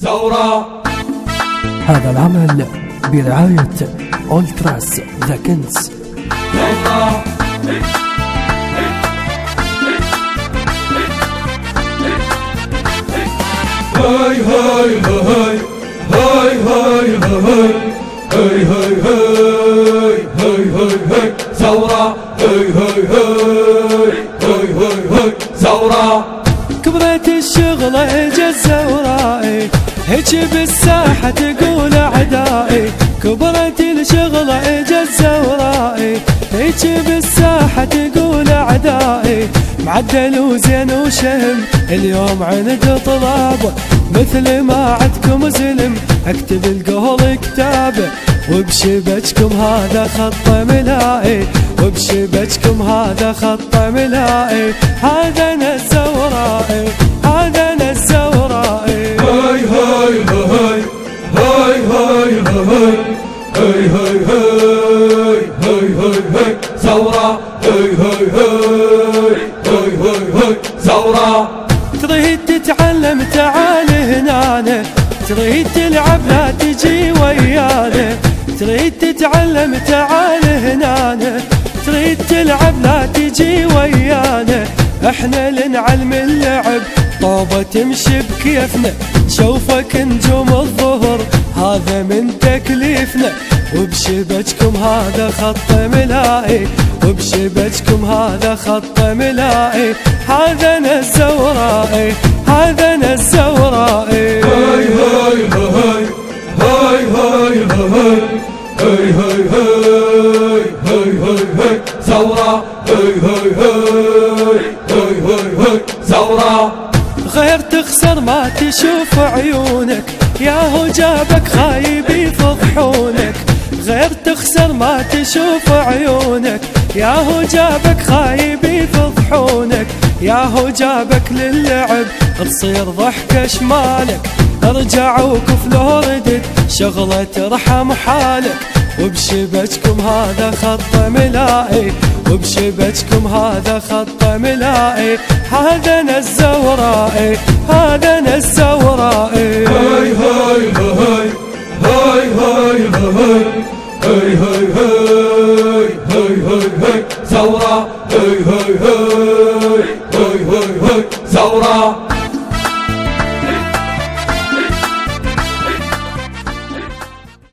زورا. هذا العمل برعاية أولتراس ذا كنز. زورا. هاي هاي هاي هاي هاي هاي هاي هاي هاي هاي هاي هاي زورا. هاي هاي هاي هاي هاي هاي زورا. كبرت الشغلة اجت زورائي، هيك بالساحة تقول اعدائي. كبرت الشغلة اجت زورائي، هيك بالساحة تقول اعدائي. معدل وزين وشهم اليوم عند طلاب، مثل ما عدكم زلم اكتب القهر كتابه. وبشبككم هذا خط ملائي، وبشبككم هذا خط ملائي. هذا انا الزورائي، هذا انا الزورائي. هاي هاي هاي هاي هاي هاي هاي هاي هاي هاي هاي هاي زورا. هاي هاي هاي هاي هاي هاي زورا. تريد تتعلم تعال هنا، تريد تلعب لا تجي ويانا. تريد تتعلم تعال هنا، تريد تلعب لا تجي ويانا. احنا لنعلم اللعب طوبة تمشي بكيفنا. شوفك نجوم الظهر هذا من تكليفنا. وبشبككم هذا خط ملائي، وبشبككم هذا خط ملائي. هذا انا الزورائي، هذا انا الزورائي. هاي هاي هاي هاي هاي هاي هاي هاي هاي هاي هاي هاي زورا. هاي هاي هاي هاي هاي هاي زورا. غير تخسر ما تشوف عيونك، ياهو جابك خايب يفضحونك. غير تخسر ما تشوف عيونك، ياهو جابك خايب يفضحونك. ياهو جابك للعب تصير ضحكة شمالك. ارجع وكف لو ردت شغلة ترحم حالك. وبشبككم هذا خط ملائي، وبشبككم هذا خط ملائي. هذا انا الزورائي، هذا انا الزورائي. هاي هاي هاي هاي هاي هاي هاي هاي هاي هاي هاي هاي زورا. هاي هاي هاي هاي هاي هاي زورا.